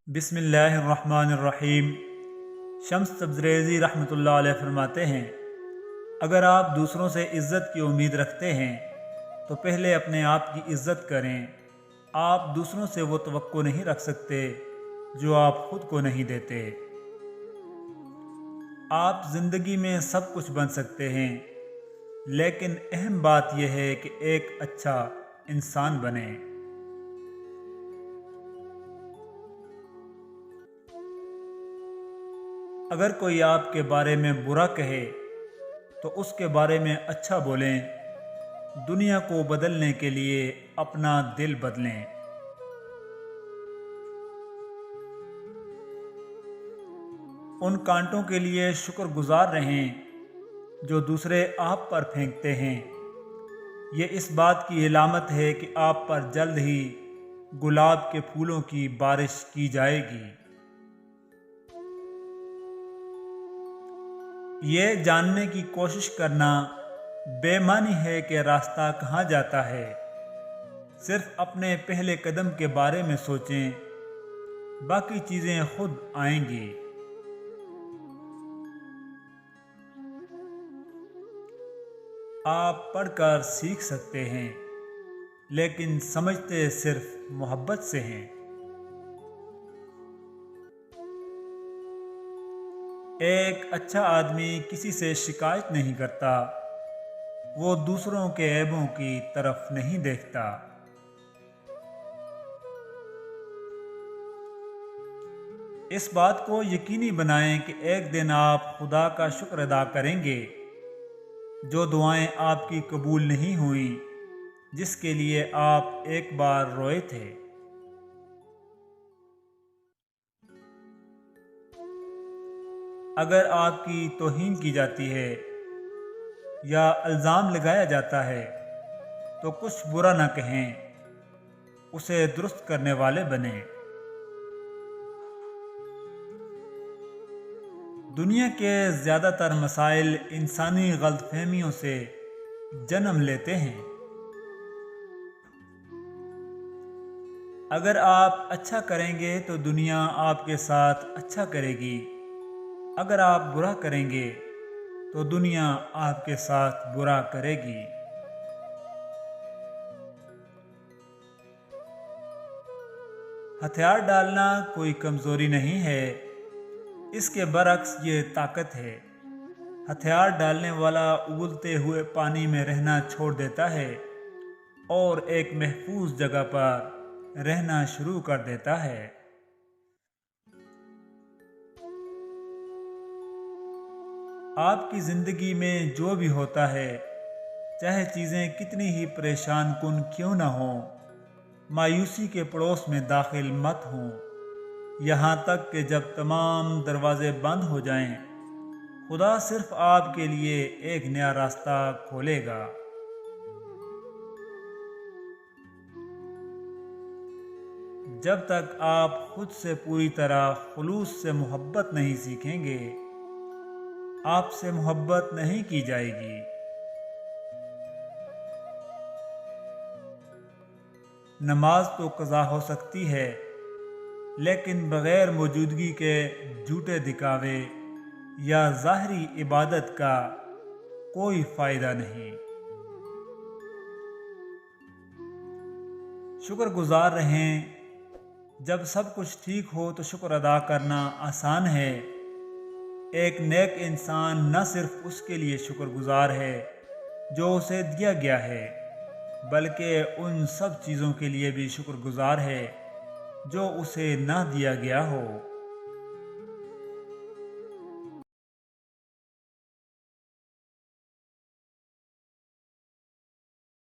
بسم اللہ الرحمن الرحیم۔ شمس تبریزی رحمۃ اللہ علیہ فرماتے ہیں، اگر آپ دوسروں سے عزت کی امید رکھتے ہیں تو پہلے اپنے آپ کی عزت کریں۔ آپ دوسروں سے وہ توقع نہیں رکھ سکتے جو آپ خود کو نہیں دیتے۔ آپ زندگی میں سب کچھ بن سکتے ہیں، لیکن اہم بات یہ ہے کہ ایک اچھا انسان بنیں۔ اگر کوئی آپ کے بارے میں برا کہے تو اس کے بارے میں اچھا بولیں۔ دنیا کو بدلنے کے لیے اپنا دل بدلیں۔ ان کانٹوں کے لیے شکر گزار رہیں جو دوسرے آپ پر پھینکتے ہیں۔ یہ اس بات کی علامت ہے کہ آپ پر جلد ہی گلاب کے پھولوں کی بارش کی جائے گی۔ یہ جاننے کی کوشش کرنا بے معنی ہے کہ راستہ کہاں جاتا ہے۔ صرف اپنے پہلے قدم کے بارے میں سوچیں، باقی چیزیں خود آئیں گی۔ آپ پڑھ کر سیکھ سکتے ہیں، لیکن سمجھتے صرف محبت سے ہیں۔ ایک اچھا آدمی کسی سے شکایت نہیں کرتا، وہ دوسروں کے عیبوں کی طرف نہیں دیکھتا۔ اس بات کو یقینی بنائیں کہ ایک دن آپ خدا کا شکر ادا کریں گے جو دعائیں آپ کی قبول نہیں ہوئیں، جس کے لیے آپ ایک بار روئے تھے۔ اگر آپ کی توہین کی جاتی ہے یا الزام لگایا جاتا ہے تو کچھ برا نہ کہیں، اسے درست کرنے والے بنیں۔ دنیا کے زیادہ تر مسائل انسانی غلط فہمیوں سے جنم لیتے ہیں۔ اگر آپ اچھا کریں گے تو دنیا آپ کے ساتھ اچھا کرے گی، اگر آپ برا کریں گے تو دنیا آپ کے ساتھ برا کرے گی۔ ہتھیار ڈالنا کوئی کمزوری نہیں ہے، اس کے برعکس یہ طاقت ہے۔ ہتھیار ڈالنے والا ابلتے ہوئے پانی میں رہنا چھوڑ دیتا ہے اور ایک محفوظ جگہ پر رہنا شروع کر دیتا ہے۔ آپ کی زندگی میں جو بھی ہوتا ہے، چاہے چیزیں کتنی ہی پریشان کن کیوں نہ ہوں، مایوسی کے پڑوس میں داخل مت ہوں، یہاں تک کہ جب تمام دروازے بند ہو جائیں، خدا صرف آپ کے لیے ایک نیا راستہ کھولے گا۔ جب تک آپ خود سے پوری طرح خلوص سے محبت نہیں سیکھیں گے، آپ سے محبت نہیں کی جائے گی۔ نماز تو قضا ہو سکتی ہے، لیکن بغیر موجودگی کے جھوٹے دکھاوے یا ظاہری عبادت کا کوئی فائدہ نہیں۔ شکر گزار رہیں۔ جب سب کچھ ٹھیک ہو تو شکر ادا کرنا آسان ہے۔ ایک نیک انسان نہ صرف اس کے لیے شکر گزار ہے جو اسے دیا گیا ہے، بلکہ ان سب چیزوں کے لیے بھی شکر گزار ہے جو اسے نہ دیا گیا ہو۔